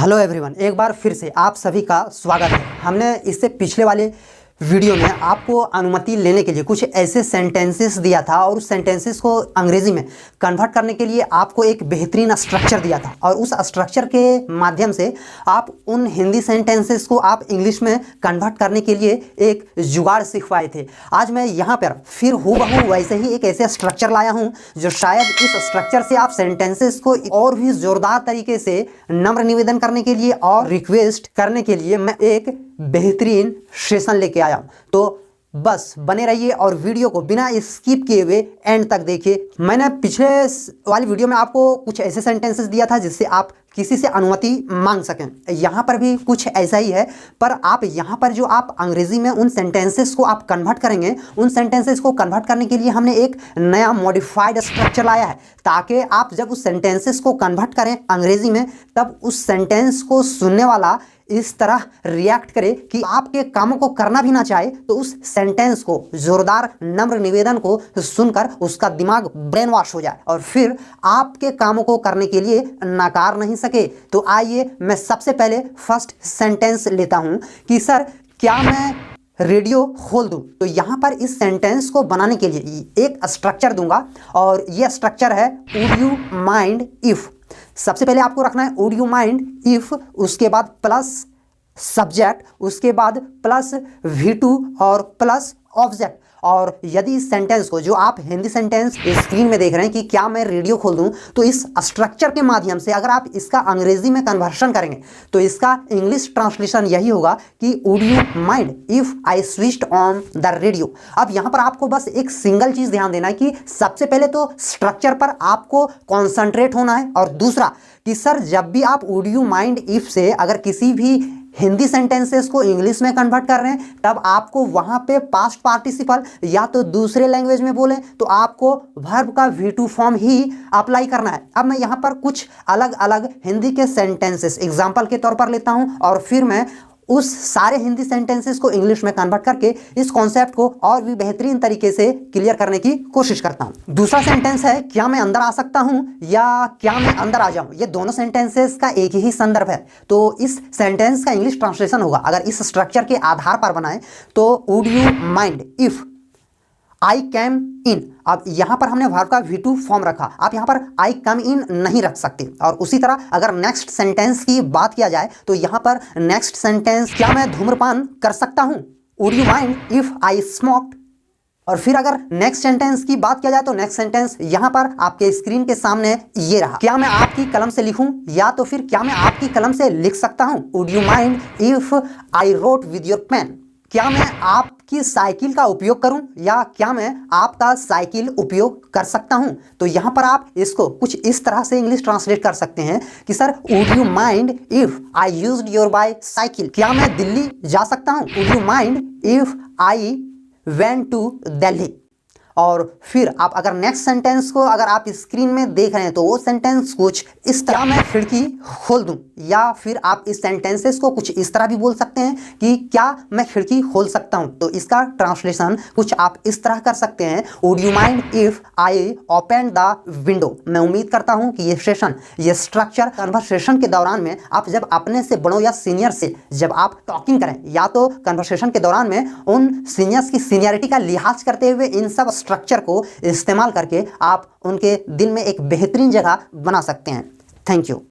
Hello everyone, एक बार फिर से आप सभी का स्वागत है। हमने इससे पिछले वाले वीडियो में आपको अनुमति लेने के लिए कुछ ऐसे सेंटेंसेस दिया था और उस सेंटेंसेस को अंग्रेजी में कन्वर्ट करने के लिए आपको एक बेहतरीन स्ट्रक्चर दिया था और उस स्ट्रक्चर के माध्यम से आप उन हिंदी सेंटेंसेस को आप इंग्लिश में कन्वर्ट करने के लिए एक जुगाड़ सिखवाए थे। आज मैं यहाँ पर फिर हूबहू वैसे ही एक ऐसे स्ट्रक्चर लाया हूँ जो शायद इस स्ट्रक्चर से आप सेंटेंसेस को और भी जोरदार तरीके से नम्र निवेदन करने के लिए और रिक्वेस्ट करने के लिए मैं एक बेहतरीन सेशन लेके आया हूं। तो बस बने रहिए और वीडियो को बिना स्किप किए हुए एंड तक देखिए। मैंने पिछले वाली वीडियो में आपको कुछ ऐसे सेंटेंसेस दिया था जिससे आप किसी से अनुमति मांग सकें। यहाँ पर भी कुछ ऐसा ही है, पर आप यहाँ पर जो आप अंग्रेजी में उन सेंटेंसेस को आप कन्वर्ट करेंगे, उन सेंटेंसेस को कन्वर्ट करने के लिए हमने एक नया मॉडिफाइड स्ट्रक्चर लाया है ताकि आप जब उस सेंटेंसेस को कन्वर्ट करें अंग्रेजी में तब उस सेंटेंस को सुनने वाला इस तरह रिएक्ट करे कि आपके कामों को करना भी ना चाहे तो उस सेंटेंस को जोरदार नम्र निवेदन को सुनकर उसका दिमाग ब्रेन वॉश हो जाए और फिर आपके कामों को करने के लिए नकार नहीं सके। तो आइए मैं सबसे पहले फर्स्ट सेंटेंस लेता हूं कि सर क्या मैं रेडियो खोल दूं। तो यहां पर इस सेंटेंस को बनाने के लिए एक स्ट्रक्चर दूंगा और यह स्ट्रक्चर है वुड यू माइंड इफ। सबसे पहले आपको रखना है वुड यू माइंड इफ, उसके बाद प्लस सब्जेक्ट, उसके बाद प्लस V2 और प्लस ऑब्जेक्ट। और यदि इस सेंटेंस को जो आप हिंदी सेंटेंस स्क्रीन में देख रहे हैं कि क्या मैं रेडियो खोल दूं, तो इस स्ट्रक्चर के माध्यम से अगर आप इसका अंग्रेजी में कन्वर्शन करेंगे तो इसका इंग्लिश ट्रांसलेशन यही होगा कि would you mind if I switched on the radio. अब यहां पर आपको बस एक सिंगल चीज ध्यान देना है कि सबसे पहले तो स्ट्रक्चर पर आपको कॉन्सेंट्रेट होना है और दूसरा कि सर जब भी आप वुड यू माइंड इफ से अगर किसी भी हिंदी सेंटेंसेस को इंग्लिश में कन्वर्ट कर रहे हैं तब आपको वहां पे पास्ट पार्टिसिपल या तो दूसरे लैंग्वेज में बोले तो आपको वर्ब का V2 फॉर्म ही अप्लाई करना है। अब मैं यहां पर कुछ अलग अलग हिंदी के सेंटेंसेस एग्जांपल के तौर पर लेता हूं और फिर मैं उस सारे हिंदी सेंटेंसेस को इंग्लिश में कन्वर्ट करके इस कॉन्सेप्ट को और भी बेहतरीन तरीके से क्लियर करने की कोशिश करता हूं। दूसरा सेंटेंस है क्या मैं अंदर आ सकता हूं या क्या मैं अंदर आ जाऊं। ये दोनों सेंटेंसेस का एक ही संदर्भ है, तो इस सेंटेंस का इंग्लिश ट्रांसलेशन होगा अगर इस स्ट्रक्चर के आधार पर बनाए तो would you mind if I came in. अब यहां पर हमने वर्ब का V2 फॉर्म रखा, आप यहां पर आई कम इन नहीं रख सकते। और उसी तरह अगर नेक्स्ट सेंटेंस की बात किया जाए तो यहां पर नेक्स्ट सेंटेंस क्या मैं धूम्रपान कर सकता हूं, would you mind if I smoked. और फिर अगर नेक्स्ट सेंटेंस की बात किया जाए तो नेक्स्ट सेंटेंस यहां पर आपके स्क्रीन के सामने ये रहा, क्या मैं आपकी कलम से लिखूं या तो फिर क्या मैं आपकी कलम से लिख सकता हूं, would you mind if I wrote with your pen. क्या मैं आपकी साइकिल का उपयोग करूं या क्या मैं आपका साइकिल उपयोग कर सकता हूं। तो यहां पर आप इसको कुछ इस तरह से इंग्लिश ट्रांसलेट कर सकते हैं कि sir would you mind if I used your बाय साइकिल। क्या मैं दिल्ली जा सकता हूं, would you mind if I went to Delhi. और फिर आप अगर नेक्स्ट सेंटेंस को अगर आप स्क्रीन में देख रहे हैं तो वो सेंटेंस कुछ इस तरह, मैं खिड़की खोल दूं, या फिर आप इस सेंटेंसेस को कुछ इस तरह भी बोल सकते हैं कि क्या मैं खिड़की खोल सकता हूं। तो इसका ट्रांसलेशन कुछ आप इस तरह कर सकते हैं, would you mind if I open the window. मैं उम्मीद करता हूं कि ये सेशन, ये स्ट्रक्चर कन्वर्सेशन के दौरान में आप जब अपने से बड़ों या सीनियर से जब आप टॉकिंग करें या तो कन्वर्सेशन के दौरान में उन सीनियर्स की सीनियरिटी का लिहाज करते हुए इन सब स्ट्रक्चर को इस्तेमाल करके आप उनके दिल में एक बेहतरीन जगह बना सकते हैं। Thank you.